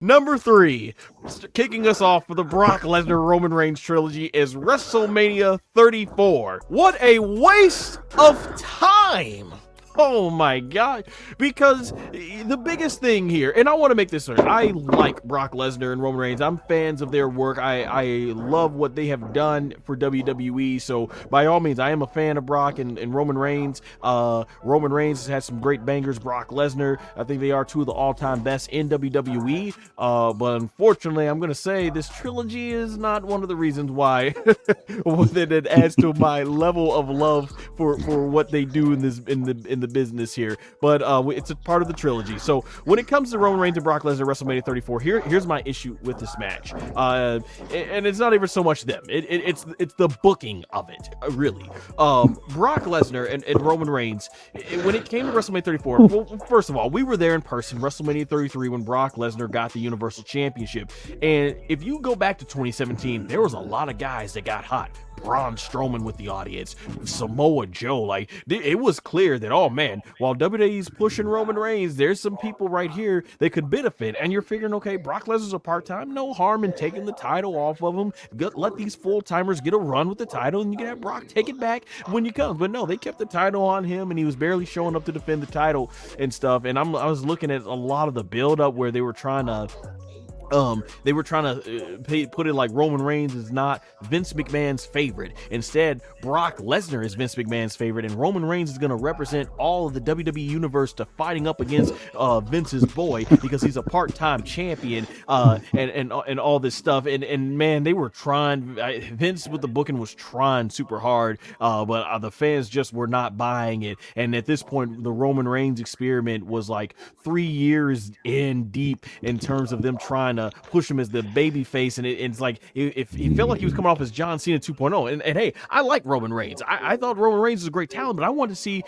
Number 3, kicking us off for the Brock Lesnar Roman Reigns trilogy is WrestleMania 34. What a waste of time! Oh my god, because the biggest thing here, and I want to make this clear, I like Brock Lesnar and Roman Reigns. I'm fans of their work. I love what they have done for WWE, so by all means, I am a fan of Brock and Roman Reigns. Roman Reigns has had some great bangers. Brock Lesnar, I think they are two of the all-time best in WWE, but unfortunately, I'm going to say this trilogy is not one of the reasons why that it adds to my level of love for what they do in the business here, but it's a part of the trilogy. So when it comes to Roman Reigns and Brock Lesnar WrestleMania 34, here's my issue with this match, and it's not even so much them. It's the booking of it, really. Brock Lesnar and Roman Reigns, when it came to WrestleMania 34, well, first of all, we were there in person, WrestleMania 33, when Brock Lesnar got the Universal Championship, and if you go back to 2017, there was a lot of guys that got hot. Braun Strowman with the audience, Samoa Joe, like it was clear that, oh man, while WWE's pushing Roman Reigns, there's some people right here that could benefit, and you're figuring, okay, Brock Lesnar's a part-time, no harm in taking the title off of him, let these full-timers get a run with the title, and you can have Brock take it back when you come. But no, they kept the title on him, and he was barely showing up to defend the title and stuff, and I was looking at a lot of the build-up where they were trying to put it like Roman Reigns is not Vince McMahon's favorite. Instead, Brock Lesnar is Vince McMahon's favorite, and Roman Reigns is going to represent all of the WWE universe to fighting up against Vince's boy because he's a part-time champion, and all this stuff. And man, they were trying. Vince with the booking was trying super hard, but the fans just were not buying it. And at this point, the Roman Reigns experiment was like 3 years in deep in terms of them trying to push him as the baby face, and it's like if he felt like he was coming off as John Cena 2.0. And hey, I like Roman Reigns. I thought Roman Reigns was a great talent, but I wanted to see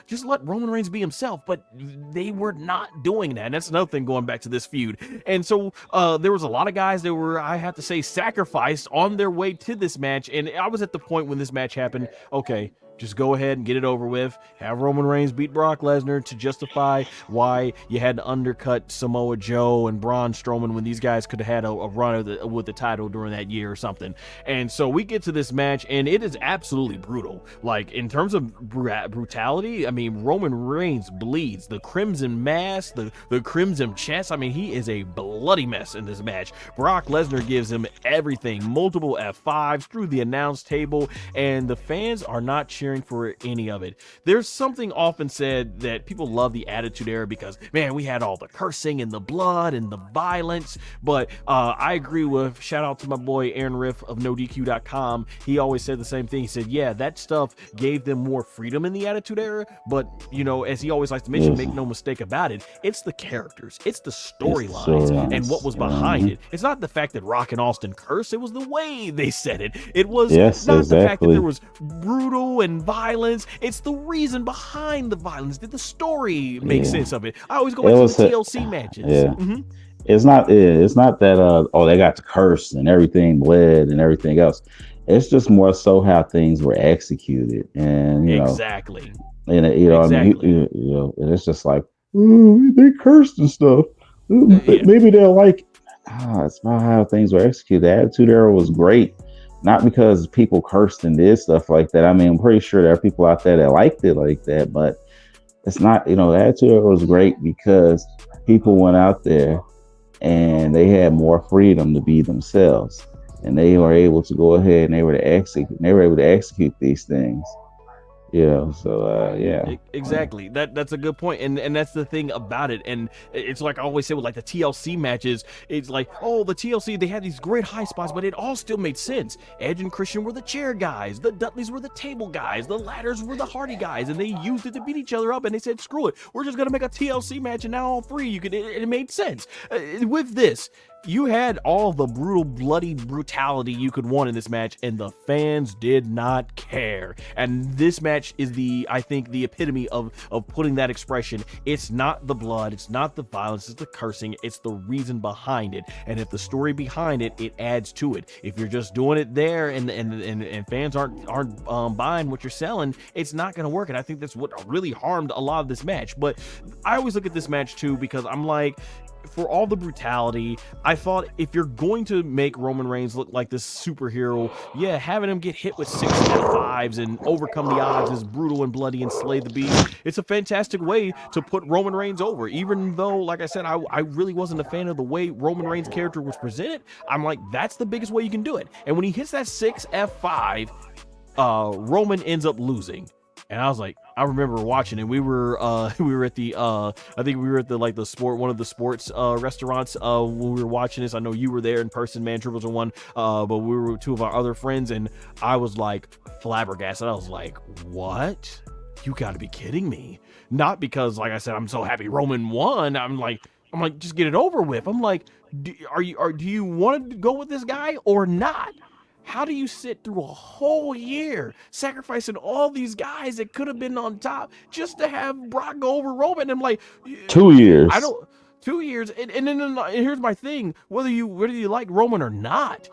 just let Roman Reigns be himself. But they were not doing that. And that's another thing going back to this feud. And so there was a lot of guys that were, I have to say, sacrificed on their way to this match. And I was at the point when this match happened, okay, just go ahead and get it over with. Have Roman Reigns beat Brock Lesnar to justify why you had to undercut Samoa Joe and Braun Strowman when these guys could have had a run with the title during that year or something. And so we get to this match, and it is absolutely brutal. Like, in terms of brutality, I mean, Roman Reigns bleeds. The crimson mask, the crimson chest, I mean, he is a bloody mess in this match. Brock Lesnar gives him everything, multiple F5s through the announce table, and the fans are not cheering for any of it. There's something often said that people love the Attitude Era because, man, we had all the cursing and the blood and the violence, but I agree with, shout out to my boy Aaron Riff of NoDQ.com. He always said the same thing. He said, yeah, that stuff gave them more freedom in the Attitude Era, but, you know, as he always likes to mention, make no mistake about it, it's the characters, it's the storylines and what was behind it. It's not the fact that Rock and Austin cursed, it was the way they said it. It was not the fact that there was brutal and violence, it's the reason behind the violence. Did the story make sense of it? I always go back to the TLC matches. It's not that oh, they got to curse and everything bled and everything else. It's just more so how things were executed, and you know, exactly. And you know, exactly. I mean, you know, and it's just like, ooh, they cursed and stuff. Maybe they'll like. It's not how things were executed. The Attitude Era was great. Not because people cursed and did stuff like that. I mean, I'm pretty sure there are people out there that liked it like that, but it's not, you know, the Attitude Era was great because people went out there and they had more freedom to be themselves, and they were able to go ahead and they were able to execute these things. You know, so yeah, exactly. That's a good point, and that's the thing about it. And it's like I always say with like the TLC matches, it's like, oh, the TLC, they had these great high spots, but it all still made sense. Edge and Christian were the chair guys, the Dudleys were the table guys, the Ladders were the Hardy guys, and they used it to beat each other up. And they said, screw it, we're just gonna make a TLC match, and now all three you could. It made sense. With this, you had all the brutal, bloody brutality you could want in this match, and the fans did not care. And this match is I think the epitome of putting that expression. It's not the blood, it's not the violence, it's the cursing, it's the reason behind it. And if the story behind it, it adds to it. If you're just doing it there and fans aren't buying what you're selling, it's not going to work. And I think that's what really harmed a lot of this match. But I always look at this match too, because I'm like, for all the brutality, I thought if you're going to make Roman Reigns look like this superhero, yeah, having him get hit with 6 F5s and overcome the odds is brutal and bloody and slay the beast. It's a fantastic way to put Roman Reigns over. Even though, like I said, I really wasn't a fan of the way Roman Reigns' character was presented, I'm like, that's the biggest way you can do it. And when he hits that 6 F5, Roman ends up losing. And I was like, I remember watching it. We were at the I think we were at one of the sports restaurants when we were watching this. I know you were there in person, man. Triples and one. But we were with two of our other friends, and I was like flabbergasted. I was like, what? You got to be kidding me. Not because, like I said, I'm so happy Roman won. I'm like, just get it over with. I'm like, do you want to go with this guy or not? How do you sit through a whole year sacrificing all these guys that could have been on top just to have Brock go over Roman? And I'm like, 2 years. 2 years. And here's my thing: whether you like Roman or not,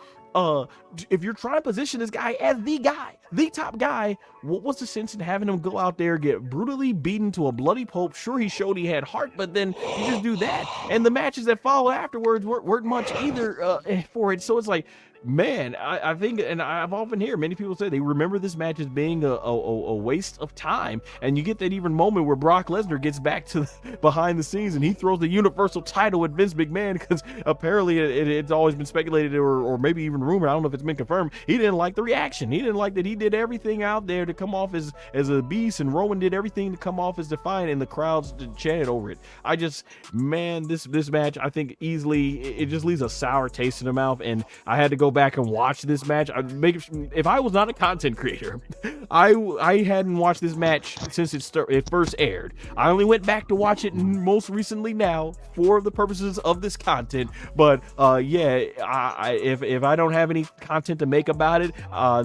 if you're trying to position this guy as the top guy, what was the sense in having him go out there, get brutally beaten to a bloody pulp? Sure, he showed he had heart, but then you just do that. And the matches that followed afterwards weren't much either for it. So it's like, man, I think, and I've often heard many people say they remember this match as being a waste of time. And you get that even moment where Brock Lesnar gets back to behind the scenes and he throws the Universal title at Vince McMahon because apparently it's always been speculated or maybe even rumored. I don't know if it's been confirmed. He didn't like the reaction. He didn't like that he did everything out there to come off as a beast, and Roman did everything to come off as defiant, and the crowds chanted over it. This match, I think easily, it just leaves a sour taste in the mouth, and I had to go back and watch this match. If I was not a content creator, I hadn't watched this match since it first aired. I only went back to watch it most recently now for the purposes of this content. But if I don't have any content to make about it,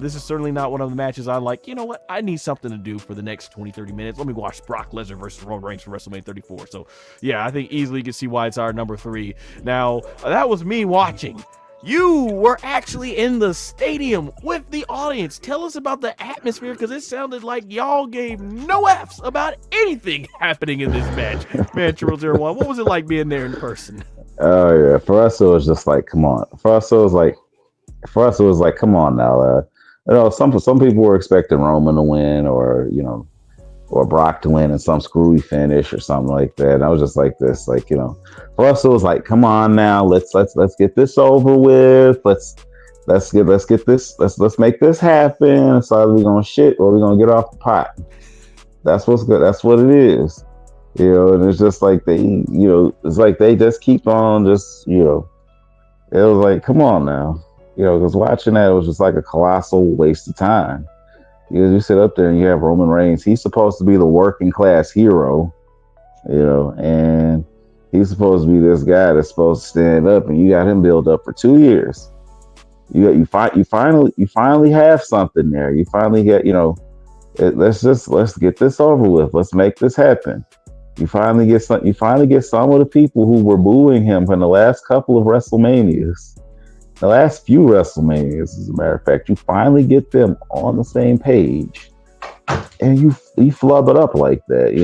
this is certainly not one of the matches I like. You know what? I need something to do for the next 20-30 minutes. Let me watch Brock Lesnar versus Roman Reigns for WrestleMania 34. So yeah, I think easily you can see why it's our number 3. Now, that was me watching. You were actually in the stadium with the audience. Tell us about the atmosphere, because it sounded like y'all gave no F's about anything happening in this match. Man, Triple 01, what was it like being there in person? Oh yeah, for us it was just like, come on. For us it was like, come on now. Some people were expecting Roman to win, or Brock to win in some screwy finish or something like that. And I was just like this, for us it was like, come on now, let's get this over with. Let's make this happen. So are we gonna shit or are we gonna get off the pot? That's what's good. That's what it is. And it's just like it's like they just keep on it was like, come on now. Because watching that, it was just like a colossal waste of time. Because you sit up there and you have Roman Reigns. He's supposed to be the working class hero, and he's supposed to be this guy that's supposed to stand up, and you got him built up for 2 years. You finally have something there. You finally get, let's get this over with. Let's make this happen. You finally get some of the people who were booing him from the last couple of WrestleManias. The last few WrestleManias, as a matter of fact, you finally get them on the same page, and you flub it up like that,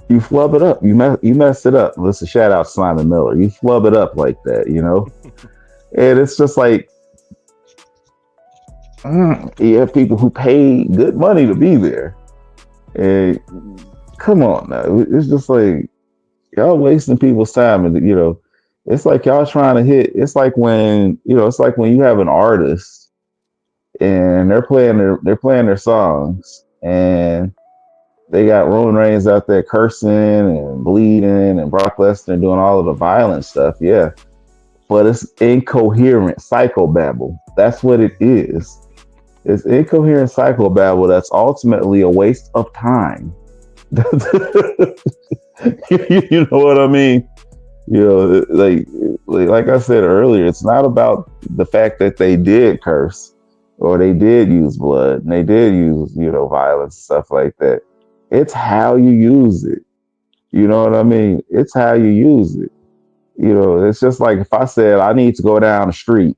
You flub it up. You mess it up. Let's shout out Simon Miller. You flub it up like that, And it's just like, you have people who pay good money to be there, and come on now, it's just like y'all wasting people's time, and it's like y'all trying to hit. It's like when you have an artist and they're playing their songs, and they got Roman Reigns out there cursing and bleeding, and Brock Lesnar doing all of the violent stuff. Yeah, but it's incoherent psychobabble. That's what it is. It's incoherent psychobabble that's ultimately a waste of time. You know what I mean? Like I said earlier, it's not about the fact that they did curse or they did use blood and they did use, violence, stuff like that. It's how you use it. You know what I mean? It's how you use it. It's just like if I said I need to go down the street,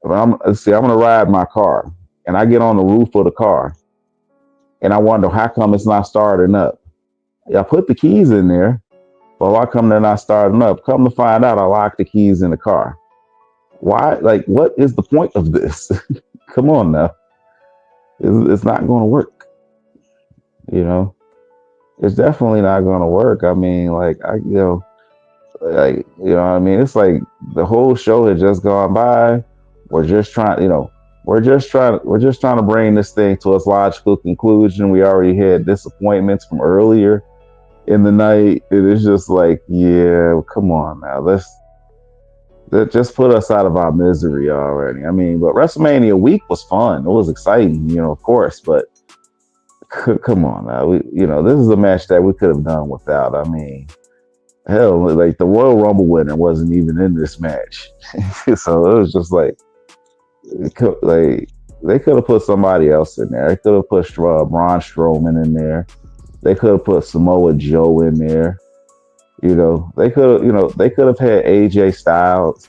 I'm going to ride my car, and I get on the roof of the car and I wonder how come it's not starting up. I put the keys in there. Well, why come they're not starting up? Come to find out, I locked the keys in the car. Why? Like, what is the point of this? Come on now. It's not going to work. You know, it's definitely not going to work. I mean, like, what I mean? It's like the whole show had just gone by. We're just trying, we're just trying to bring this thing to its logical conclusion. We already had disappointments from earlier in the night. It is just like, yeah, come on now. Let's just put us out of our misery already. I mean, but WrestleMania week was fun. It was exciting, of course, but come on now. This is a match that we could have done without. I mean, hell, like the Royal Rumble winner wasn't even in this match. So it was just like they could have put somebody else in there. They could have put Braun Strowman in there. They could have put Samoa Joe in there. They could have had AJ Styles,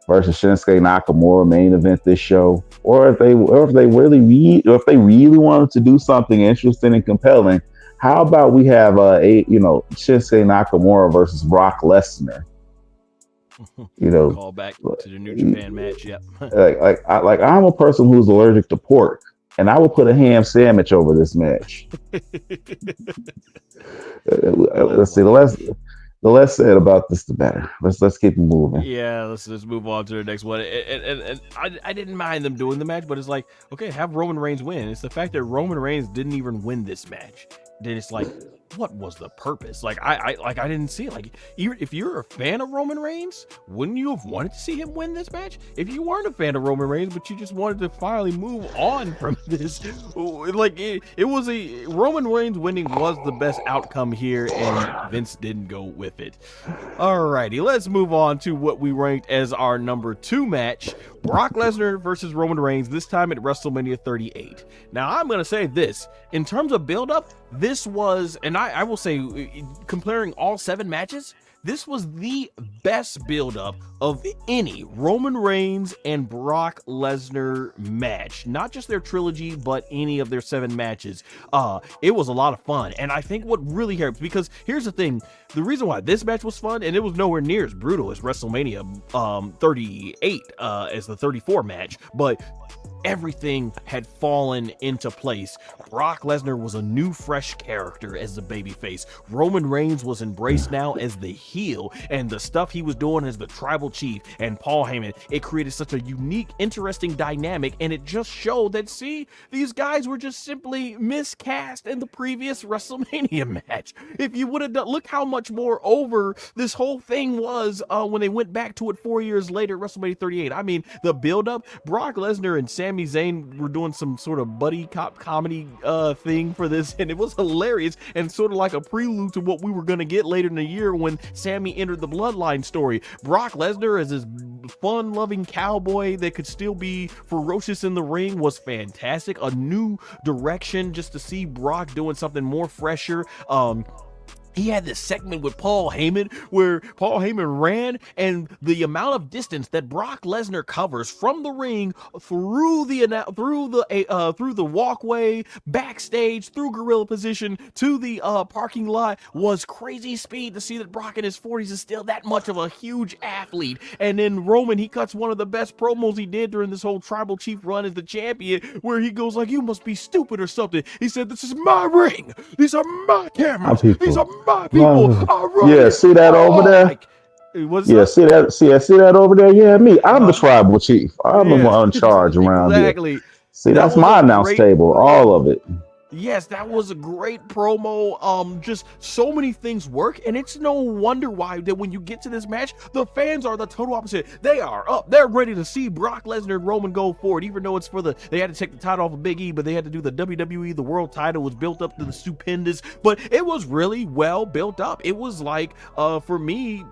versus Shinsuke Nakamura main event this show. Or if they really wanted to do something interesting and compelling, how about we have Shinsuke Nakamura versus Brock Lesnar? Call back to the New Japan match. Yep. I'm a person who's allergic to pork, and I will put a ham sandwich over this match. Let's see. The less said about this, the better. Let's keep moving. Yeah, let's move on to the next one. And I didn't mind them doing the match, but it's like, okay, have Roman Reigns win. It's the fact that Roman Reigns didn't even win this match. Then it's like, what was the purpose? Like I didn't see it. Like, even if you're a fan of Roman Reigns, wouldn't you have wanted to see him win this match? If you weren't a fan of Roman Reigns, but you just wanted to finally move on from this, like it was Roman Reigns winning was the best outcome here, and Vince didn't go with it. Alrighty, let's move on to what we ranked as our number 2 match: Brock Lesnar versus Roman Reigns, this time at WrestleMania 38. Now, I'm going to say this. In terms of build-up, this was, and I will say, comparing all 7 matches, this was the best build-up of any Roman Reigns and Brock Lesnar match. Not just their trilogy, but any of their 7 matches. It was a lot of fun, and I think what really helps, because here's the thing, the reason why this match was fun, and it was nowhere near as brutal as WrestleMania 38 as the 34 match, but everything had fallen into place. Brock Lesnar was a new, fresh character as the babyface. Roman Reigns was embraced now as the heel, and the stuff he was doing as the tribal chief and Paul Heyman, it created such a unique, interesting dynamic, and it just showed that, see, these guys were just simply miscast in the previous WrestleMania match. If you would have done, look how much more over this whole thing was when they went back to it 4 years later, WrestleMania 38. I mean, the build-up, Brock Lesnar and Sami Zayn were doing some sort of buddy cop comedy thing for this, and it was hilarious and sort of like a prelude to what we were going to get later in the year when Sami entered the Bloodline story. Brock Lesnar as this fun-loving cowboy that could still be ferocious in the ring was fantastic. A new direction just to see Brock doing something more fresher. He had this segment with Paul Heyman where Paul Heyman ran, and the amount of distance that Brock Lesnar covers from the ring through the walkway, backstage, through gorilla position to the parking lot was crazy speed. To see that Brock in his 40s is still that much of a huge athlete. And then Roman, he cuts one of the best promos he did during this whole tribal chief run as the champion, where he goes like, "You must be stupid or something." He said, "This is my ring. These are my cameras. These are my people." Yeah, see that over there? See that over there? Yeah, me. I'm the tribal chief. I'm the one in charge around exactly. here. See, that's my announce table, all of it. Yes, that was a great promo. Just so many things work, and it's no wonder why that when you get to this match, the fans are the total opposite. They are up. They're ready to see Brock Lesnar and Roman go forward, even though it's they had to take the title off of Big E, but they had to do the WWE, the world title was built up to the stupendous, but it was really well built up. It was like, for me,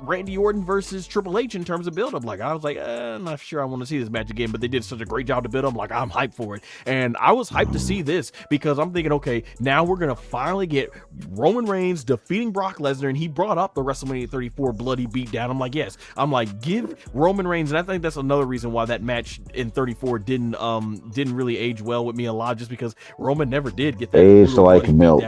Randy Orton versus Triple H in terms of build up. Like, I was like, I'm not sure I want to see this match again, but they did such a great job to build up. Like, I'm hyped for it. And I was hyped to see this because I'm thinking, okay, now we're going to finally get Roman Reigns defeating Brock Lesnar, and he brought up the WrestleMania 34 bloody beatdown. I'm like, yes. I'm like, give Roman Reigns, and I think that's another reason why that match in 34 didn't really age well with me a lot, just because Roman never did get that aged like milk.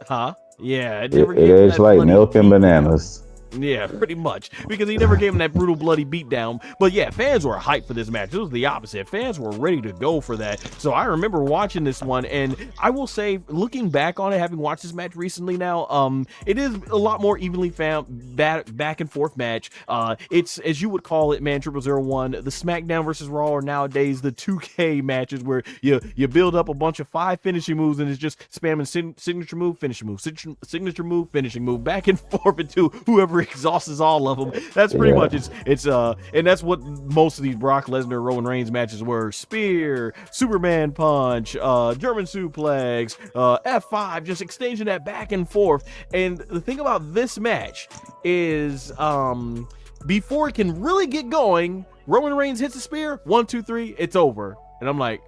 Huh? Yeah, it It, never it gave him is that like bloody milk and beat down. bananas. Yeah, pretty much. Because he never gave him that brutal, bloody beatdown. But yeah, fans were hyped for this match. It was the opposite. Fans were ready to go for that. So I remember watching this one, and I will say, looking back on it, having watched this match recently now, it is a lot more evenly found back and forth match. It's, as you would call it, man, 0001. The SmackDown versus Raw are nowadays the 2K matches where you build up a bunch of 5 finishing moves and it's just spamming signature move, finishing move, signature move, finishing move, back and forth into whoever exhausts all of them. That's pretty Yeah. much and that's what most of these Brock Lesnar Roman Reigns matches were: spear, Superman punch, German suplex, F5, just exchanging that back and forth. And the thing about this match is, before it can really get going, Roman Reigns hits a spear, 1, 2, 3, it's over. And I'm like,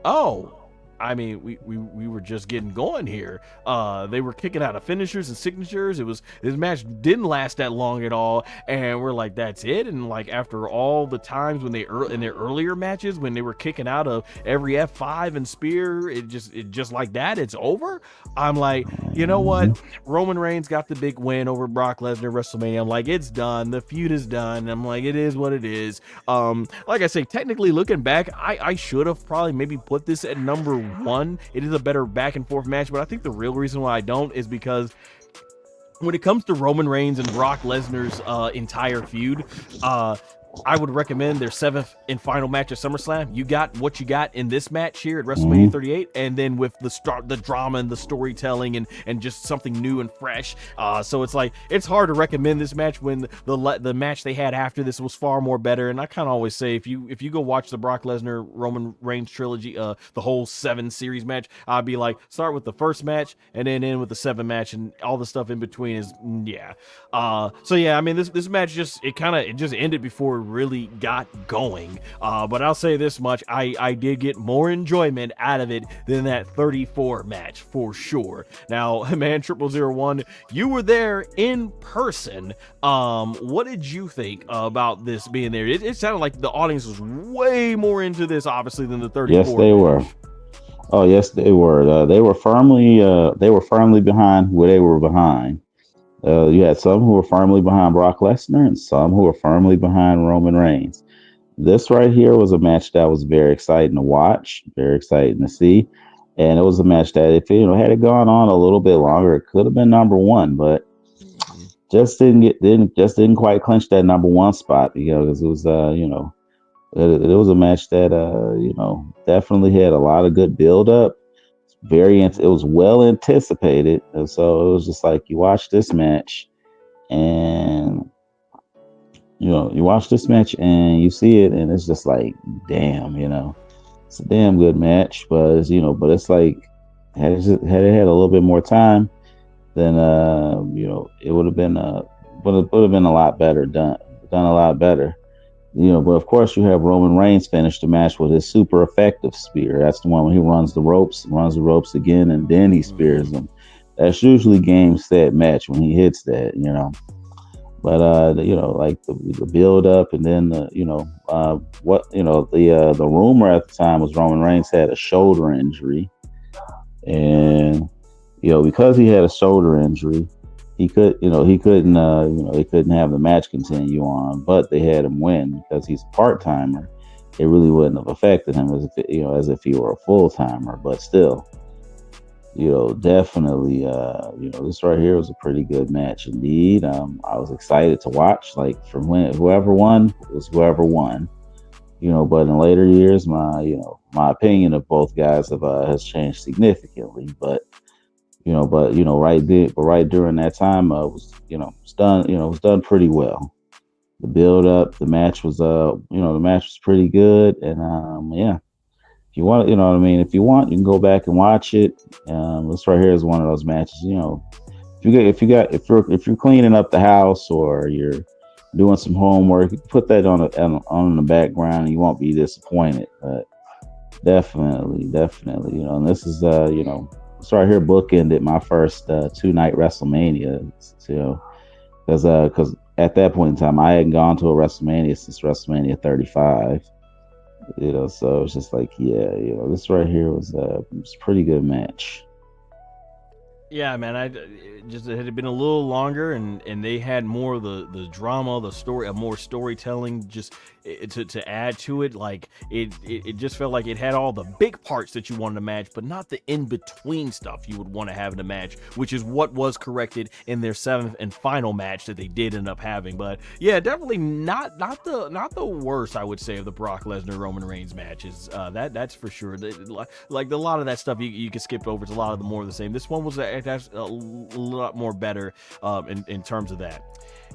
oh, I mean, we were just getting going here. They were kicking out of finishers and signatures. This match didn't last that long at all, and we're like, that's it. And like, after all the times when in their earlier matches when they were kicking out of every F5 and spear, it just like that, it's over. I'm like, you know what? Roman Reigns got the big win over Brock Lesnar at WrestleMania. I'm like, it's done. The feud is done. I'm like, it is what it is. Like I say, technically looking back, I should have probably maybe put this at number 1. It is a better back and forth match, but I think the real reason why I don't is because when it comes to Roman Reigns and Brock Lesnar's entire feud, I would recommend their 7th and final match at SummerSlam. You got what you got in this match here at WrestleMania 38, and then with the drama and the storytelling and just something new and fresh. So it's like, it's hard to recommend this match when the match they had after this was far more better. And I kind of always say, if you go watch the Brock Lesnar Roman Reigns trilogy, the whole 7 series match, I'd be like, start with the first match and then end with the 7th match, and all the stuff in between is yeah. So yeah, I mean, this match just ended before really got going. But I'll say this much, I did get more enjoyment out of it than that 34 match for sure. Now, man, 0001, you were there in person. What did you think about this being there? It sounded like the audience was way more into this, obviously, than the 34. Yes, they were. Oh, yes, they were. They were firmly behind where they were behind. You had some who were firmly behind Brock Lesnar and some who were firmly behind Roman Reigns. This right here was a match that was very exciting to watch, very exciting to see, and it was a match that, if had it gone on a little bit longer, it could have been number 1, but just didn't quite clinch that number 1 spot, because it was it was a match that definitely had a lot of good build up. It was well anticipated, and so it was just like, you watch this match and you see it, and it's just like, damn, it's a damn good match. But it's like, had it had a little bit more time, then it would have been a lot better done a lot better. But of course, you have Roman Reigns finish the match with his super effective spear. That's the one when he runs the ropes again, and then he spears them. That's usually game, set, match when he hits that, But like the build up, and then the rumor at the time was Roman Reigns had a shoulder injury, and because he had a shoulder injury, he couldn't have the match continue on, but they had him win because he's a part timer. It really wouldn't have affected him as if he were a full timer, but still, definitely, this right here was a pretty good match indeed. I was excited to watch. Like, from whoever won, it was whoever won. But in later years, my opinion of both guys has changed significantly. But right during that time, it was done pretty well. The build up, the match was pretty good, and yeah. If you want, what I mean. If you want, you can go back and watch it. This right here is one of those matches. If you're cleaning up the house or you're doing some homework, you can put that on the background, and you won't be disappointed. But definitely, and this is this right here bookended my first 2-night WrestleMania. Because at that point in time, I hadn't gone to a WrestleMania since WrestleMania 35. So it's just like, yeah, this right here was a pretty good match. Yeah, man, it had been a little longer, and they had more of the drama, the story, more storytelling, just to add to it. Like it just felt like it had all the big parts that you wanted to match, but not the in between stuff you would want to have in a match, which is what was corrected in their 7th and final match that they did end up having. But yeah, definitely not the worst, I would say, of the Brock Lesnar Roman Reigns matches. That's for sure. Like a lot of that stuff you can skip over. It's a lot of the more of the same. This one was that's a lot more better in terms of that.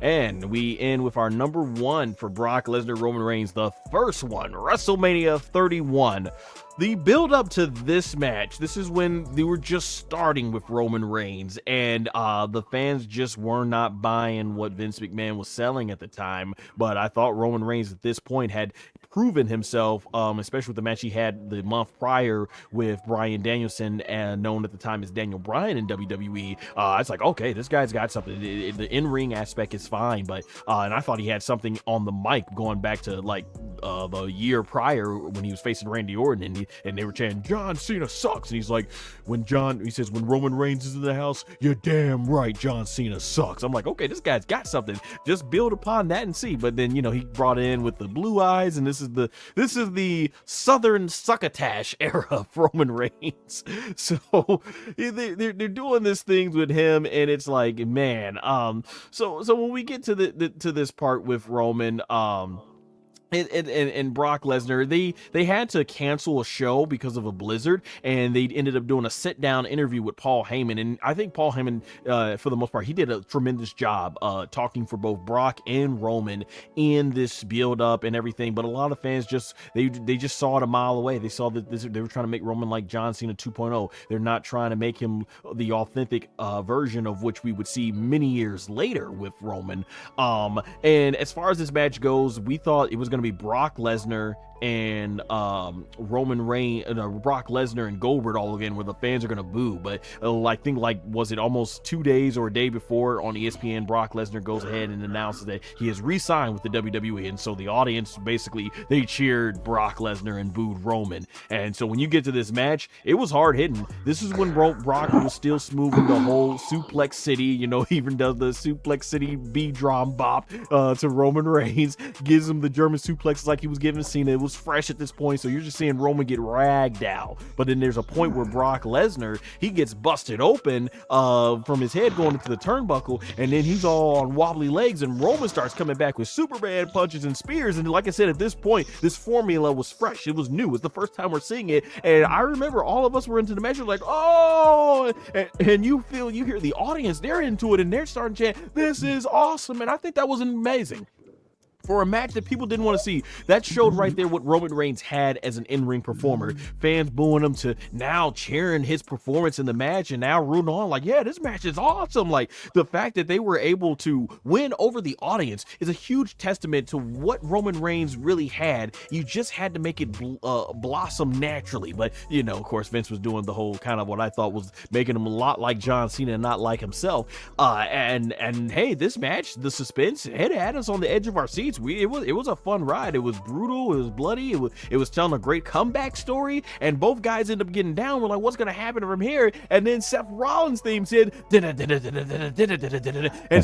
And we end with our number 1 for Brock Lesnar Roman Reigns, the first one, WrestleMania 31. The build up to this match, this is when they were just starting with Roman Reigns, and the fans just were not buying what Vince McMahon was selling at the time. But I thought Roman Reigns at this point had proven himself, especially with the match he had the month prior with Bryan Danielson, and known at the time as Daniel Bryan in WWE. It's like, okay, this guy's got something. The in-ring aspect is fine, but and I thought he had something on the mic going back to like the year prior when he was facing Randy Orton, and they were chanting, John Cena sucks, and he's like, when Roman Reigns is in the house, you're damn right, John Cena sucks. I'm like, okay, this guy's got something, just build upon that and see. But then, you know, he brought in with the blue eyes, and this is the Southern succotash era of Roman Reigns. So they're doing this things with him, and it's like, man, so when we get to to this part with Roman, and Brock Lesnar, they had to cancel a show because of a blizzard, and they ended up doing a sit-down interview with Paul Heyman. And I think Paul Heyman, for the most part, he did a tremendous job talking for both Brock and Roman in this build-up and everything. But a lot of fans they just saw it a mile away. They saw that they were trying to make Roman like John Cena 2.0. They're not trying to make him the authentic version of which we would see many years later with Roman. And as far as this match goes, we thought it was going to be Brock Lesnar and Roman Reigns, Brock Lesnar and Goldberg all again, where the fans are gonna boo. But I think, like, was it almost 2 days or a day before on ESPN, Brock Lesnar goes ahead and announces that he has re-signed with the WWE, and so the audience basically, they cheered Brock Lesnar and booed Roman. And so when you get to this match, it was hard hitting. This is when Brock was still smoothing the whole Suplex City, you know, even does the Suplex City B-drum bop to Roman Reigns, gives him the German suplexes like he was giving Cena. It was fresh at this point, so you're just seeing Roman get ragged out. But then there's a point where Brock Lesnar, he gets busted open from his head going into the turnbuckle, and then he's all on wobbly legs, and Roman starts coming back with Superman punches and spears. And like I said, at this point, this formula was fresh. It was new. It's the first time we're seeing it. And I remember all of us were into the match like, oh, and you hear the audience, they're into it, and they're starting to chant, this is awesome. And I think that was amazing. For a match that people didn't want to see, that showed right there what Roman Reigns had as an in-ring performer. Fans booing him to now cheering his performance in the match, and now rooting on like, yeah, this match is awesome. Like, the fact that they were able to win over the audience is a huge testament to what Roman Reigns really had. You just had to make it blossom naturally. But, you know, of course, Vince was doing the whole kind of what I thought was making him a lot like John Cena and not like himself. And hey, this match, the suspense, it had us on the edge of our seats. It was a fun ride. It was brutal. It was bloody. It was telling a great comeback story. And both guys end up getting down. We're like, what's gonna happen from here? And then Seth Rollins' theme said, and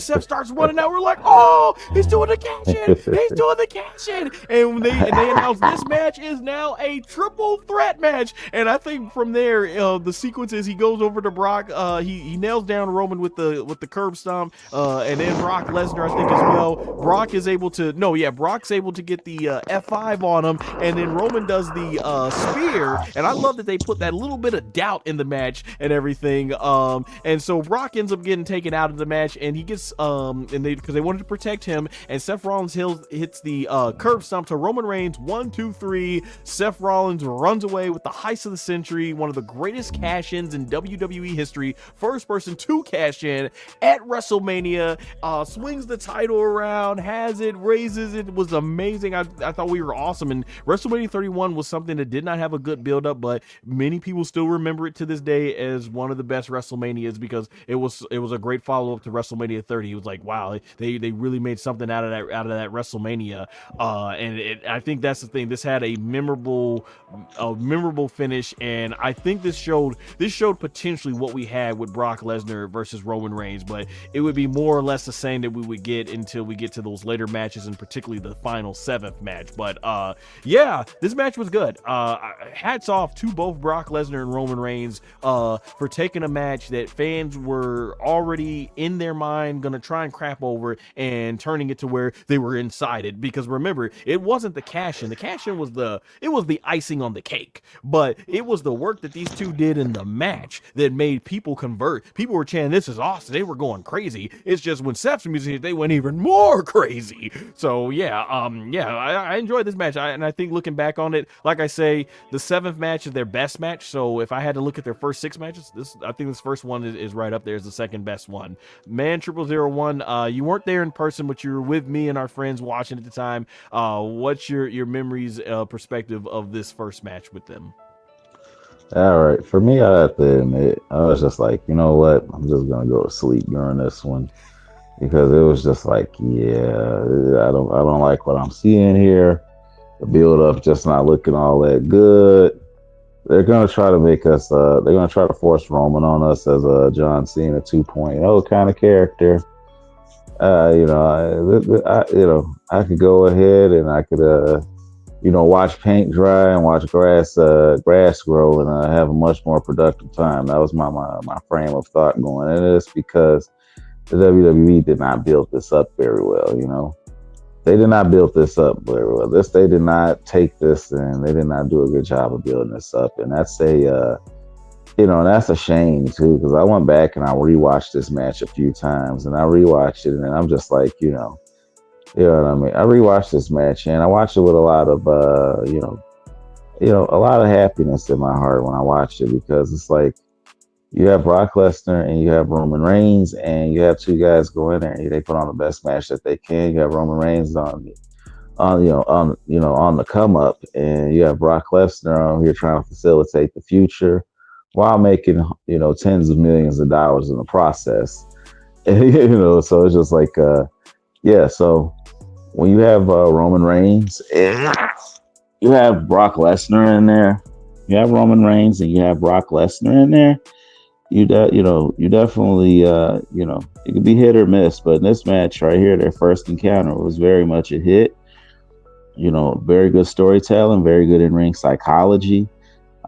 Seth starts running out. We're like, oh, he's doing the cash in. He's doing the cash in. And they announced this match is now a triple threat match. And I think from there, the sequence is he goes over to Brock. He nails down Roman with the curb stomp. And then Brock Lesnar, I think, as well. Brock's able to get the F5 on him, and then Roman does the spear, and I love that they put that little bit of doubt in the match and everything, and so Brock ends up getting taken out of the match, and he gets, because they wanted to protect him, and Seth Rollins hits the curb stomp to Roman Reigns, 1, 2, 3, Seth Rollins runs away with the heist of the century, one of the greatest cash-ins in WWE history, first person to cash in at WrestleMania, swings the title around, has it, raises noises. It was amazing. I thought we were awesome. And WrestleMania 31 was something that did not have a good build up, but many people still remember it to this day as one of the best WrestleManias because it was a great follow up to WrestleMania 30. It was like, wow, they really made something out of that WrestleMania. I think that's the thing. This had a memorable finish, and I think this showed potentially what we had with Brock Lesnar versus Roman Reigns, but it would be more or less the same that we would get until we get to those later matches, and particularly the final 7th match. But yeah, this match was good. Hats off to both Brock Lesnar and Roman Reigns for taking a match that fans were already in their mind gonna try and crap over and turning it to where they were inside it. Because remember, it wasn't the cash in. The cash in was the icing on the cake, but it was the work that these two did in the match that made people convert. People were chanting, "This is awesome." They were going crazy. It's just when Seth's music hit, they went even more crazy. So yeah, I enjoyed this match. And I think looking back on it, like I say, the 7th match is their best match. So if I had to look at their first 6 matches, I think this first one is right up there as the second best one. Man, 0001, you weren't there in person, but you were with me and our friends watching at the time. What's your memories, perspective of this first match with them? All right, for me, I have to admit, I was just like, you know what, I'm just gonna go to sleep during this one because it was just like, yeah, I don't like what I'm seeing here. The build up just not looking all that good. They're gonna try to make us. They're gonna try to force Roman on us as a John Cena 2.0 kind of character. I could go ahead and I could, watch paint dry and watch grass grow and have a much more productive time. That was my frame of thought going into this because the WWE did not build this up very well. They did not build this up very well. They did not take this and they did not do a good job of building this up, and that's a shame too, because I went back and I rewatched this match a few times, and I rewatched it, and I'm just like, you know what I mean. I rewatched this match, and I watched it with a lot of, a lot of happiness in my heart when I watched it, because it's like you have Brock Lesnar and you have Roman Reigns, and you have two guys go in there and they put on the best match that they can. You have Roman Reigns on the come up, and you have Brock Lesnar on here trying to facilitate the future while making tens of millions of dollars in the process. So it's just like so when you have Roman Reigns and you have Brock Lesnar in there, you have Roman Reigns and you have Brock Lesnar in there, you definitely it could be hit or miss. But in this match right here, their first encounter was very much a hit. Very good storytelling, very good in-ring psychology.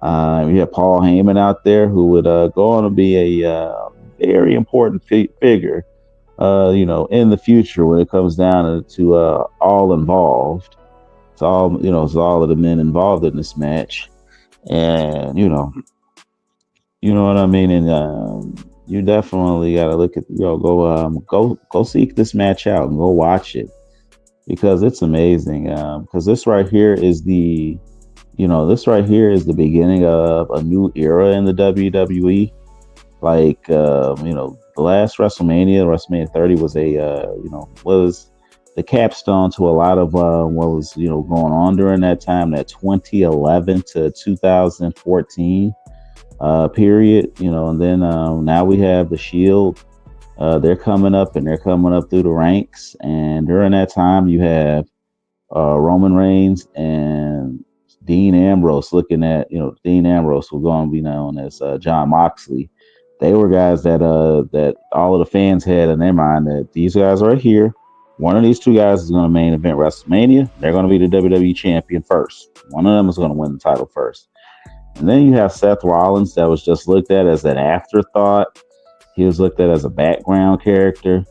We have Paul Heyman out there who would go on to be a very important figure, in the future when it comes down to all involved. It's all of the men involved in this match, and you know what I mean. And you definitely got to look at go seek this match out and go watch it, because it's amazing. Because this right here is the beginning of a new era in the WWE. Like, the last WrestleMania 30 was the capstone to a lot of what was, going on during that time, that 2011 to 2014 period, and then now we have the Shield. They're coming up through the ranks. And during that time, you have Roman Reigns and Dean Ambrose Dean Ambrose was going to be known as John Moxley. They were guys that all of the fans had in their mind that these guys right here, one of these two guys is going to main event WrestleMania. They're going to be the WWE champion first. One of them is going to win the title first. And then you have Seth Rollins, that was just looked at as an afterthought. He was looked at as a background character.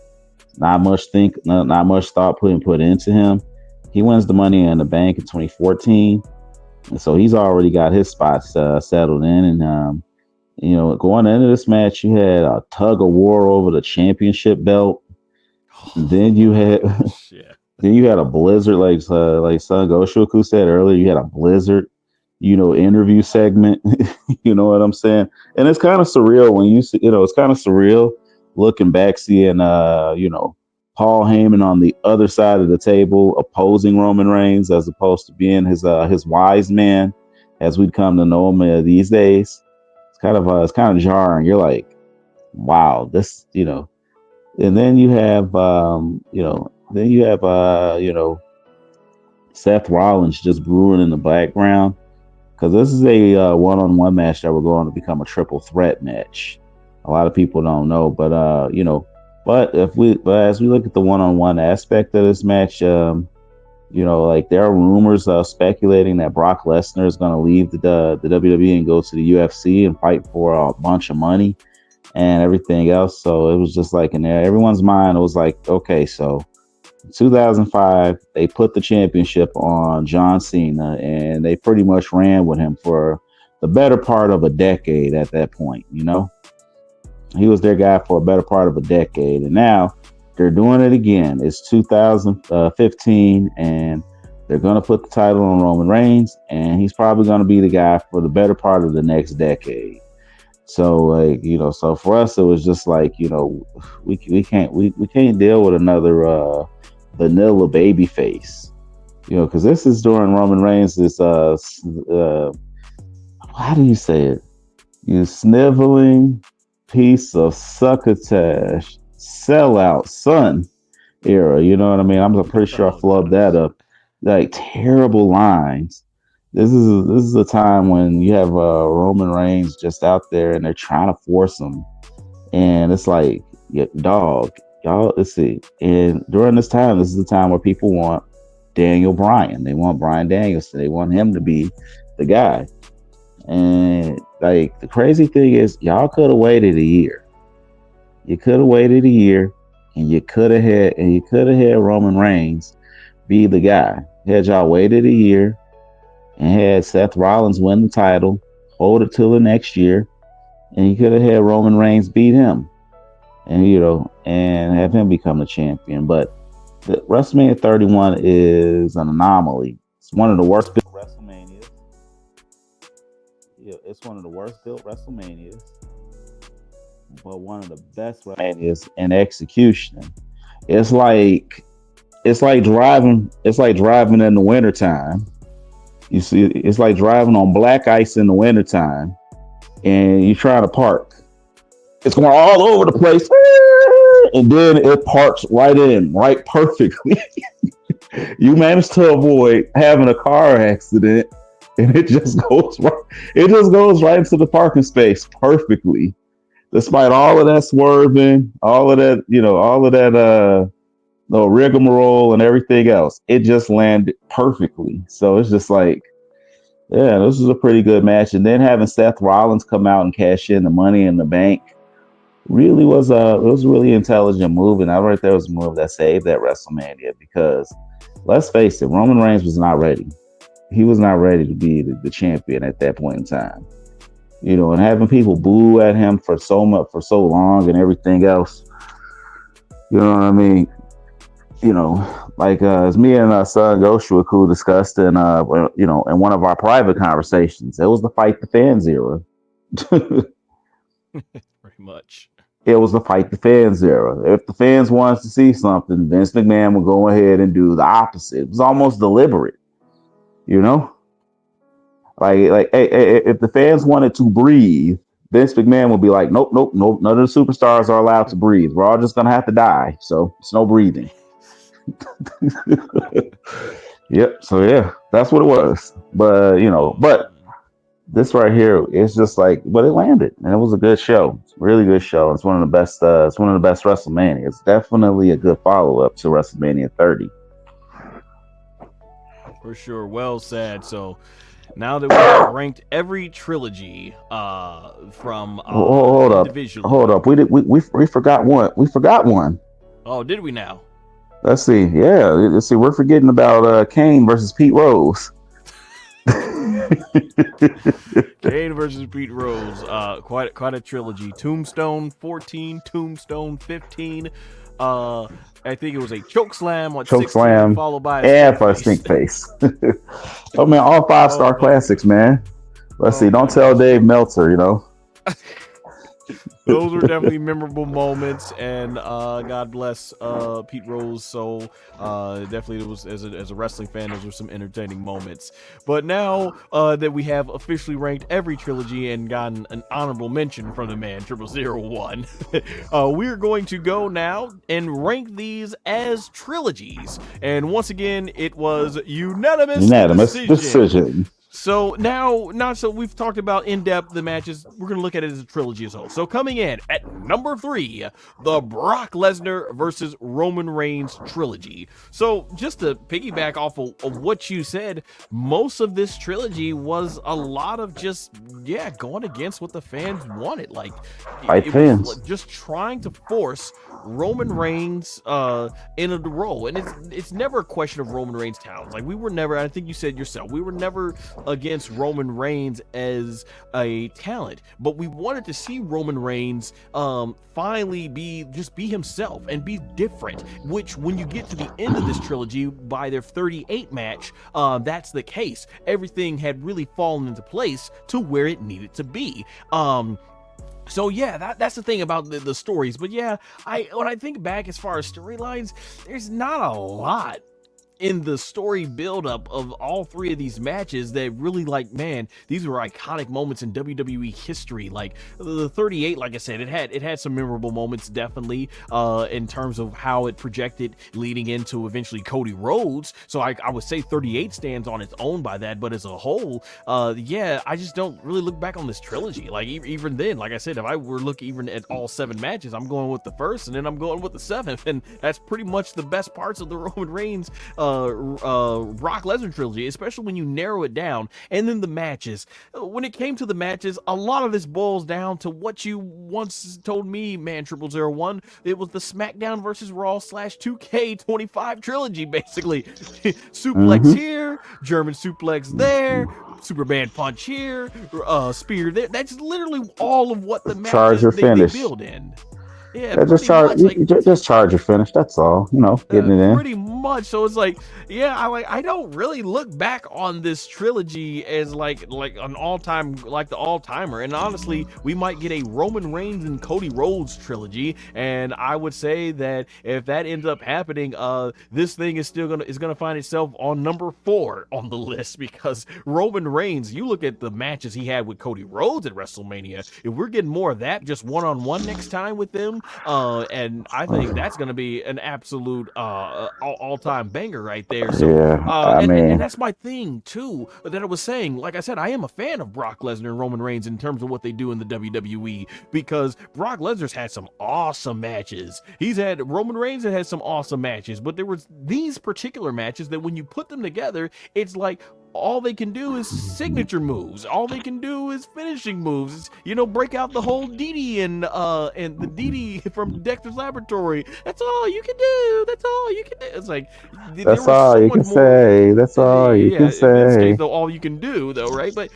Not much thought put into him. He wins the Money in the Bank in 2014. And so he's already got his spots settled in. And, going into this match, you had a tug of war over the championship belt. Then you had a blizzard, like SonGoshuaku said earlier. You had a blizzard, interview segment. You know what I'm saying? And it's kind of surreal when you see, it's kind of surreal looking back, seeing, Paul Paul Heyman on the other side of the table opposing Roman Reigns as opposed to being his wise man as we'd come to know him these days. It's kind of jarring. You're like, wow, this, and then you have Seth Rollins just brewing in the background because this is a one-on-one match that we're going to become a triple threat match. A lot of people don't know, but but as we look at the one-on-one aspect of this match, like there are rumors speculating that Brock Lesnar is going to leave the WWE and go to the UFC and fight for a bunch of money and everything else. So it was just like in everyone's mind, it was like, okay, so in 2005, they put the championship on John Cena and they pretty much ran with him for the better part of a decade at that point, He was their guy for a better part of a decade. And now they're doing it again. It's 2015 and they're going to put the title on Roman Reigns and he's probably going to be the guy for the better part of the next decade. So so for us, it was just like, we can't deal with another vanilla baby face, because this is during Roman Reigns, how do you say it? You sniveling piece of succotash, sellout son era. You know what I mean? I'm pretty sure I flubbed that up. Like terrible lines. This is a time when you have Roman Reigns just out there and they're trying to force him, and it's like, yeah, dog, y'all. Let's see. And during this time, this is the time where people want Daniel Bryan. They want Bryan Danielson. They want him to be the guy. And like the crazy thing is, y'all could have waited a year. You could have waited a year, and you could have had Roman Reigns be the guy. Had y'all waited a year and had Seth Rollins win the title, hold it till the next year, and you could have had Roman Reigns beat him, and and have him become the champion. But the WrestleMania 31 is an anomaly. It's one of the worst built WrestleManias. Yeah, it's one of the worst built WrestleManias, but one of the best WrestleManias in execution. It's like driving in the wintertime. You see, it's like driving on black ice in the wintertime and you try to park. It's going all over the place. And then it parks right perfectly. You manage to avoid having a car accident and it just goes right into the parking space perfectly. Despite all of that swerving, all of that rigmarole and everything else, it just landed perfectly. So it's just like, yeah, this was a pretty good match. And then having Seth Rollins come out and cash in the Money in the Bank really was a really intelligent move. And right there was a move that saved that WrestleMania, because let's face it, Roman Reigns was not ready. He was not ready to be the champion at that point in time. And having people boo at him for so long and everything else. You know what I mean? As me and SonGoshuaku discussed in in one of our private conversations, it was the fight the fans era. Pretty much. It was the fight the fans era. If the fans wanted to see something, Vince McMahon would go ahead and do the opposite. It was almost deliberate, Like, hey, if the fans wanted to breathe, Vince McMahon would be like, nope. None of the superstars are allowed to breathe. We're all just gonna have to die. So it's no breathing. Yep. So yeah, that's what it was. But this right here, it's just like, but it landed, and it was a good show. It's a really good show. It's one of the best. It's one of the best WrestleMania. It's definitely a good follow up to WrestleMania 30. For sure. Well said. So now that we have ranked every trilogy from individually. Hold up. We forgot one. We forgot one. Oh, did we now? Let's see. Yeah, let's see. We're forgetting about Kane versus Pete Rose. Kane versus Pete Rose. Quite a trilogy. Tombstone 14, Tombstone 15. I think it was a chokeslam on 16, followed by a stink face. Oh man, all 5-star classics, man. Let's see. Don't tell Dave Meltzer, Those were definitely memorable moments, and God bless Pete Rose. So definitely, it was as a wrestling fan, those were some entertaining moments. But now that we have officially ranked every trilogy and gotten an honorable mention from the man 0001, we're going to go now and rank these as trilogies. And once again, it was unanimous decision. So now, not so we've talked about in-depth the matches. We're going to look at it as a trilogy as a whole. So coming in at number 3, the Brock Lesnar versus Roman Reigns trilogy. So just to piggyback off of what you said, most of this trilogy was a lot of just, going against what the fans wanted. Like, it was just trying to force Roman Reigns in a role. And it's never a question of Roman Reigns' talents. Like, we were never, I think you said yourself, we were never against Roman Reigns as a talent, but we wanted to see Roman Reigns finally be himself and be different, which when you get to the end of this trilogy by their 38 match, that's the case. Everything had really fallen into place to where it needed to be. So yeah, that's the thing about the stories. But yeah, when I think back as far as storylines, there's not a lot in the story buildup of all three of these matches that really, like, man, these were iconic moments in WWE history. Like the 38, like I said, it had some memorable moments, definitely, in terms of how it projected leading into eventually Cody Rhodes. So I would say 38 stands on its own by that, but as a whole, I just don't really look back on this trilogy. Like even then, like I said, if I were to look even at all 7 matches, I'm going with the first, and then I'm going with the 7th, and that's pretty much the best parts of the Roman Reigns Brock Lesnar trilogy, especially when you narrow it down. And then the matches, when it came to the matches, a lot of this boils down to what you once told me, man 0001. It was the SmackDown versus Raw / 2K25 trilogy, basically. Suplex here, German suplex there, Superman punch here, spear there. That's literally all of what the matches they build in. Yeah, just charge your finish. That's all. Getting it in. Pretty much. So it's like, I don't really look back on this trilogy as like an all-time, like the all-timer. And honestly, we might get a Roman Reigns and Cody Rhodes trilogy. And I would say that if that ends up happening, this thing is still gonna find itself on number 4 on the list, because Roman Reigns, you look at the matches he had with Cody Rhodes at WrestleMania. If we're getting more of that, just one-on-one next time with them. And I think that's going to be an absolute all-time banger right there. So, and that's my thing too that I was saying. Like I said, I am a fan of Brock Lesnar and Roman Reigns in terms of what they do in the WWE, because Brock Lesnar's had some awesome matches. Roman Reigns that has some awesome matches, but there was these particular matches that when you put them together, it's like all they can do is signature moves. All they can do is finishing moves. It's, break out the whole DD and the DD from Dexter's Laboratory. That's all you can do. That's all you can do. It's like that's all you can say. That's all you can say. In this case, though, all you can do, though, right? But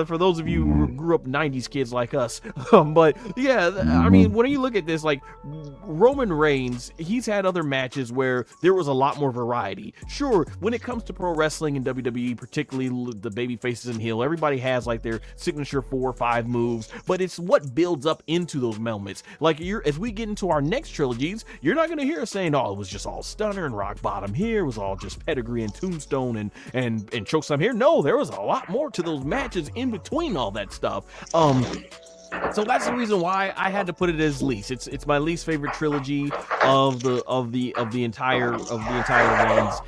for those of you who grew up 90s kids like us, but yeah, I mean, when you look at this, like Roman Reigns, he's had other matches where there was a lot more variety. Sure, when it comes to pro wrestling and WWE, particularly the baby faces and heel, everybody has like their signature 4 or 5 moves, but it's what builds up into those moments. Like as we get into our next trilogies, you're not going to hear us saying, oh, it was just all stunner and rock bottom here, it was all just pedigree and tombstone and chokeslam here. No, there was a lot more to those matches in between all that stuff. So that's the reason why I had to put it as least. It's my least favorite trilogy of the entire ones.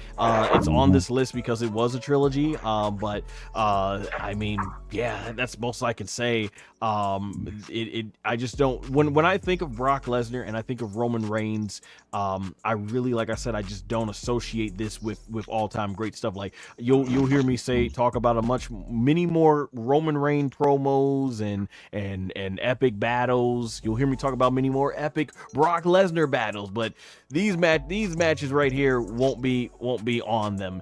It's on this list because it was a trilogy. But I mean, yeah, that's most I can say. I just don't, when I think of Brock Lesnar and I think of Roman Reigns, I really, like I said, I just don't associate this with all-time great stuff. Like you'll hear me talk about many more Roman Reigns promos and epic battles. You'll hear me talk about many more epic Brock Lesnar battles, but these matches right here won't be on them.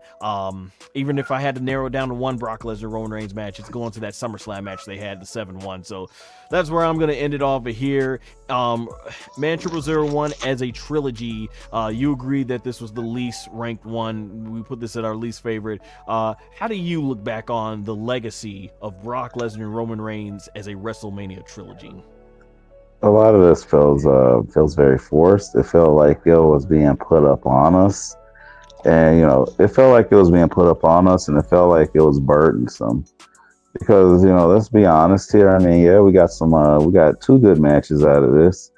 Even if I had to narrow it down to one Brock Lesnar Roman Reigns match, it's going to that SummerSlam match they had, the 7-1. So that's where I'm going to end it off here. Man 0001 as a trilogy, you agreed that this was the least ranked one. We put this at our least favorite. How do you look back on the legacy of Brock Lesnar and Roman Reigns as a WrestleMania trilogy? A lot of this feels very forced. It felt like it was being put up on us, and it felt like it was being put up on us, and it felt like it was burdensome. Because let's be honest here. I mean, yeah, we got two good matches out of this.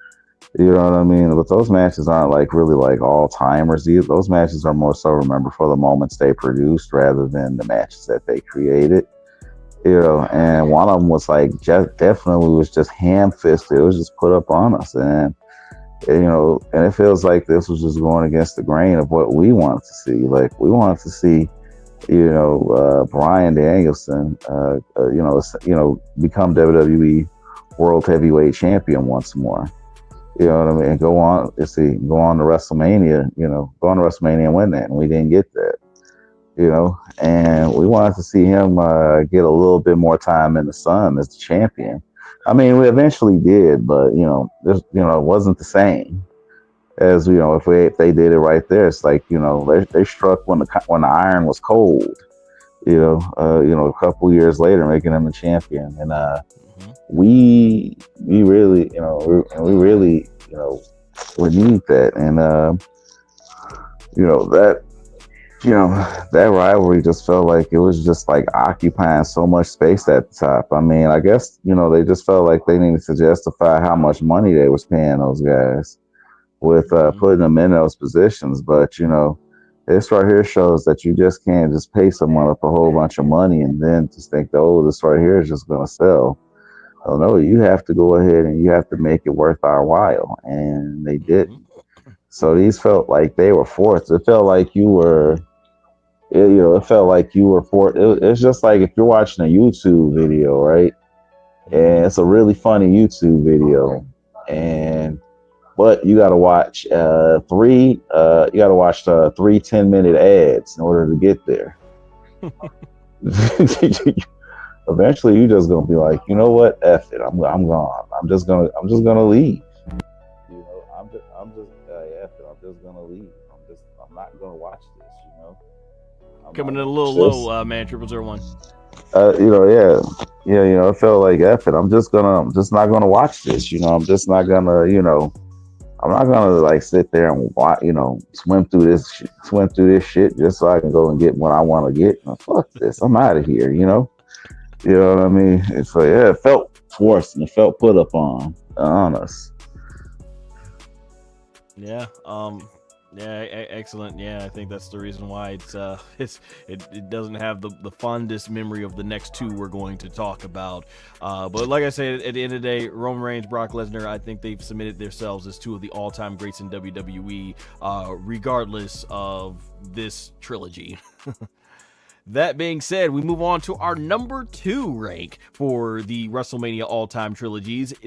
You know what I mean? But those matches aren't like really like all timers. Those matches are more so remembered for the moments they produced rather than the matches that they created. And one of them was like just definitely was just ham fisted. It was just put up on us, and it feels like this was just going against the grain of what we wanted to see. Like we wanted to see, Bryan Danielson, become WWE World Heavyweight Champion once more. You know what I mean? Go on, go on to WrestleMania. Go on to WrestleMania and win that, and we didn't get that. And we wanted to see him get a little bit more time in the sun as the champion. I mean, we eventually did, but it wasn't the same as if they did it right there. It's like they struck when the iron was cold. A couple years later, making him a champion, and we really we really we need that, and that that rivalry just felt like it was just like occupying so much space at the top. I mean, I guess they just felt like they needed to justify how much money they was paying those guys with putting them in those positions. But this right here shows that you just can't just pay someone up a whole bunch of money and then just think that, oh, this right here is just going to sell. Oh no, you have to go ahead and you have to make it worth our while, and they didn't. So these felt like they were forced. It felt like you were, it felt like you were forced. It's just like if you're watching a YouTube video, right? And it's a really funny YouTube video, but you got to watch three 10-minute ads in order to get there. Eventually you're just gonna be like, you know what, F it, I'm gone. I'm just gonna leave. I'm just F it, I'm just gonna leave. I'm not gonna watch this. Coming in a little low, man. 001. Yeah. It felt like F it. I'm just not gonna watch this. I'm just not gonna. I'm not gonna like sit there and watch. Swim through this shit just so I can go and get what I want to get. Fuck this. I'm out of here. You know what I mean? It's like, yeah, it felt forced and it felt put up on us. Yeah. Excellent. Yeah, I think that's the reason why it doesn't have the fondest memory of the next two we're going to talk about. But like I said, at the end of the day, Roman Reigns, Brock Lesnar, I think they've submitted themselves as two of the all-time greats in WWE, regardless of this trilogy. That being said, we move on to our number 2 rank for the WrestleMania all-time trilogies.